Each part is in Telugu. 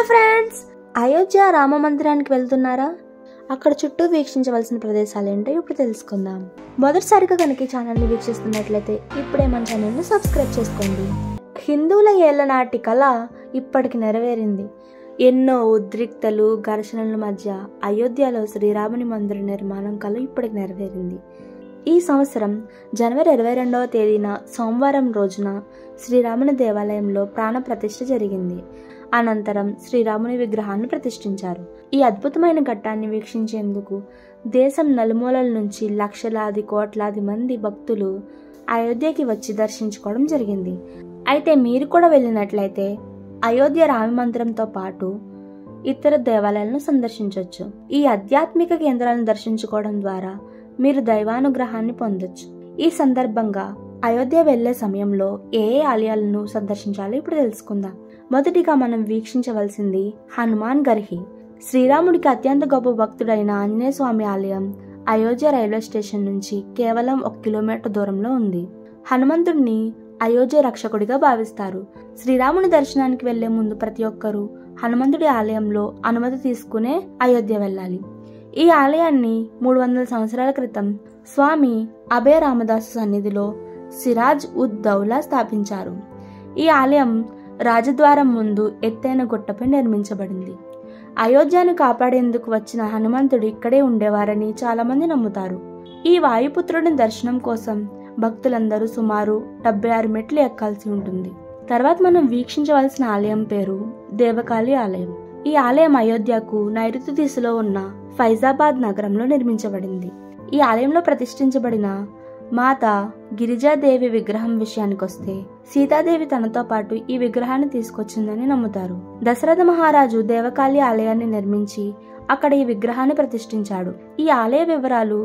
హలో ఫ్రెండ్స్, అయోధ్య రామ మందిరానికి వెళ్తున్నారా? అక్కడ చుట్టూ వీక్షించవలసిన ప్రదేశాలు ఏంటో ఇప్పుడు తెలుసుకుందాం. మొదటిసారిగా కనుక ఈ ఛానల్ని వీక్షిస్తున్నట్లయితే ఇప్పుడే మన ఛానల్ని సబ్స్క్రైబ్ చేసుకోండి. హిందువుల ఏళ్ల నాటి కళ ఇప్పటికి నెరవేరింది. ఎన్నో ఉద్రిక్తలు ఘర్షణల మధ్య అయోధ్యలో శ్రీరాముని మందిర నిర్మాణం కళ ఇప్పటికి నెరవేరింది. ఈ సంవత్సరం జనవరి 22వ తేదీన సోమవారం రోజున శ్రీరాముని దేవాలయంలో ప్రాణ ప్రతిష్ఠ జరిగింది. అనంతరం శ్రీరాముని విగ్రహాన్ని ప్రతిష్ఠించారు. ఈ అద్భుతమైన ఘట్టాన్ని వీక్షించేందుకు దేశం నలుమూలల నుంచి లక్షలాది కోట్లాది మంది భక్తులు అయోధ్యకి వచ్చి దర్శించుకోవడం జరిగింది. అయితే మీరు కూడా వెళ్ళినట్లయితే అయోధ్య రామ మందిరంతో పాటు ఇతర దేవాలయాలను సందర్శించవచ్చు. ఈ ఆధ్యాత్మిక కేంద్రాలను దర్శించుకోవడం ద్వారా మీరు దైవానుగ్రహాన్ని పొందొచ్చు. ఈ సందర్భంగా అయోధ్య వెళ్లే సమయంలో ఏ ఆలయాలను సందర్శించాలో ఇప్పుడు తెలుసుకుందాం. మొదటిగా మనం వీక్షించవలసింది హనుమాన్ గర్హి. శ్రీరాముడికి అత్యంత గొప్ప భక్తుడైన ఆంజనేయ స్వామి ఆలయం అయోధ్య రైల్వే స్టేషన్ నుంచి కేవలం 1 కిలోమీటర్ దూరంలో ఉంది. హనుమంతుడిని అయోధ్య రక్షకుడిగా భావిస్తారు. శ్రీరాముని దర్శనానికి వెళ్లే ముందు ప్రతి ఒక్కరూ హనుమంతుడి ఆలయంలో అనుమతి తీసుకునే అయోధ్య వెళ్ళాలి. ఈ ఆలయాన్ని 300 సంవత్సరాల క్రితం స్వామి అభయ రామదాసు సన్నిధిలో సిరాజ్ ఉద్ దౌలా స్థాపించారు. ఈ ఆలయం రాజద్వారం ముందు ఎత్తైన గుట్టపై నిర్మించబడింది. అయోధ్యను కాపాడేందుకు వచ్చిన హనుమంతుడు ఇక్కడే ఉండేవారని చాలా మంది నమ్ముతారు. ఈ వాయుపుత్రుడి దర్శనం కోసం భక్తులందరూ సుమారు 76 మెట్లు ఎక్కాల్సి ఉంటుంది. తర్వాత మనం వీక్షించవలసిన ఆలయం పేరు దేవకాళి ఆలయం. ఈ ఆలయం అయోధ్యకు నైరుతి దిశలో ఉన్న ఫైజాబాద్ నగరంలో నిర్మించబడింది. ఈ ఆలయంలో ప్రతిష్ఠించబడిన మాత గిరిజాదేవి విగ్రహం విషయానికొస్తే సీతాదేవి తనతో పాటు ఈ విగ్రహాన్ని తీసుకొచ్చిందని నమ్ముతారు. దశరథ మహారాజు దేవకాళి ఆలయాన్ని నిర్మించి అక్కడ ఈ విగ్రహాన్ని ప్రతిష్ఠించాడు. ఈ ఆలయ వివరాలు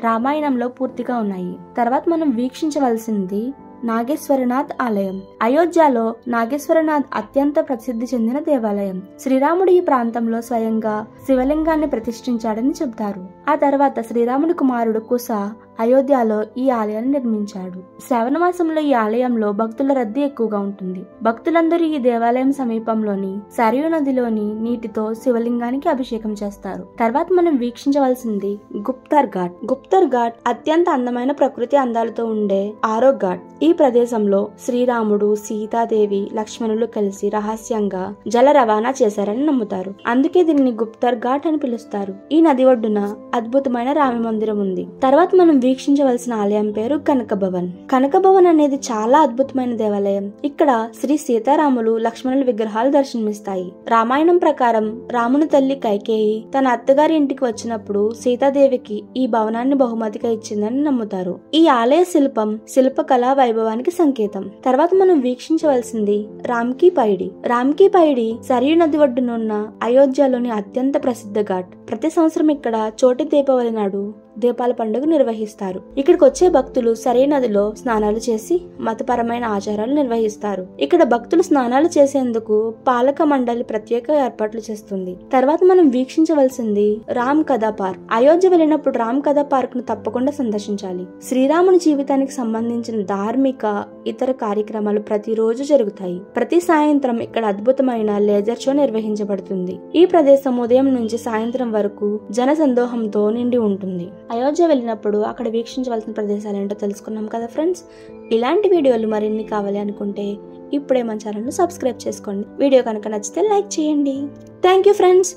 రామాయణంలో పూర్తిగా ఉన్నాయి. తర్వాత మనం వీక్షించవలసింది నాగేశ్వరనాథ్ ఆలయం. అయోధ్యలో నాగేశ్వరనాథ్ అత్యంత ప్రసిద్ధి చెందిన దేవాలయం. శ్రీరాముడు ఈ ప్రాంతంలో స్వయంగా శివలింగాన్ని ప్రతిష్ఠించాడని చెబుతారు. ఆ తర్వాత శ్రీరాముడి కుమారుడు కుశ అయోధ్యలో ఈ ఆలయాన్ని నిర్మించాడు. శ్రావణ మాసంలో ఈ ఆలయంలో భక్తుల రద్దీ ఎక్కువగా ఉంటుంది. భక్తులందరూ ఈ దేవాలయం సమీపంలోని సరయూ నదిలోని నీటితో శివలింగానికి అభిషేకం చేస్తారు. తర్వాత మనం వీక్షించవలసింది గుప్తర్ ఘాట్. గుప్తర్ ఘాట్ అత్యంత అందమైన ప్రకృతి అందాలతో ఉండే ఆరో ఘాట్. ఈ ప్రదేశంలో శ్రీరాముడు, సీతాదేవి, లక్ష్మణులు కలిసి రహస్యంగా జల రవాణా చేశారని నమ్ముతారు. అందుకే దీనిని గుప్తర్ ఘాట్ అని పిలుస్తారు. ఈ నది ఒడ్డున అద్భుతమైన రామ మందిరం ఉంది. తర్వాత మనం వీక్షించవలసిన ఆలయం పేరు కనక భవన్. కనక భవన్ అనేది చాలా అద్భుతమైన దేవాలయం. ఇక్కడ శ్రీ సీతారాములు, లక్ష్మణుల విగ్రహాలు దర్శనమిస్తాయి. రామాయణం ప్రకారం రాముని తల్లి కైకేయి తన అత్తగారి ఇంటికి వచ్చినప్పుడు సీతాదేవికి ఈ భవనాన్ని బహుమతిగా ఇచ్చిందని నమ్ముతారు. ఈ ఆలయ శిల్పం శిల్పకళా వైభవానికి సంకేతం. తర్వాత మనం వీక్షించవలసింది రామ్కీ పైడి. రామ్కీ పైడి సరియు నది ఒడ్డునున్న అయోధ్యలోని అత్యంత ప్రసిద్ధ ఘాట్. ప్రతి సంవత్సరం ఇక్కడ చోటి దీపావళి నాడు దీపాల పండుగ నిర్వహిస్తారు. ఇక్కడికి వచ్చే భక్తులు సరయూ నదిలో స్నానాలు చేసి మతపరమైన ఆచారాలు నిర్వహిస్తారు. ఇక్కడ భక్తులు స్నానాలు చేసేందుకు పాలక మండలి ప్రత్యేక ఏర్పాట్లు చేస్తుంది. తర్వాత మనం వీక్షించవలసింది రామ్ కథా పార్క్. అయోధ్య వెళ్ళినప్పుడు రామ్ కథా పార్క్ ను తప్పకుండా సందర్శించాలి. శ్రీరాముని జీవితానికి సంబంధించిన ధార్మిక ఇతర కార్యక్రమాలు ప్రతిరోజు జరుగుతాయి. ప్రతి సాయంత్రం ఇక్కడ అద్భుతమైన లేజర్ షో నిర్వహించబడుతుంది. ఈ ప్రదేశం ఉదయం నుంచి సాయంత్రం వరకు జన సందోహంతో నిండి ఉంటుంది. అయోధ్య వెళ్ళినప్పుడు అక్కడ వీక్షించవలసిన ప్రదేశాలు ఏంటో తెలుసుకున్నాం కదా ఫ్రెండ్స్. ఇలాంటి వీడియోలు మరిన్ని కావాలి అనుకుంటే ఇప్పుడే మన ఛానల్ను సబ్స్క్రైబ్ చేసుకోండి. వీడియో కనుక నచ్చితే లైక్ చేయండి. Thank you friends.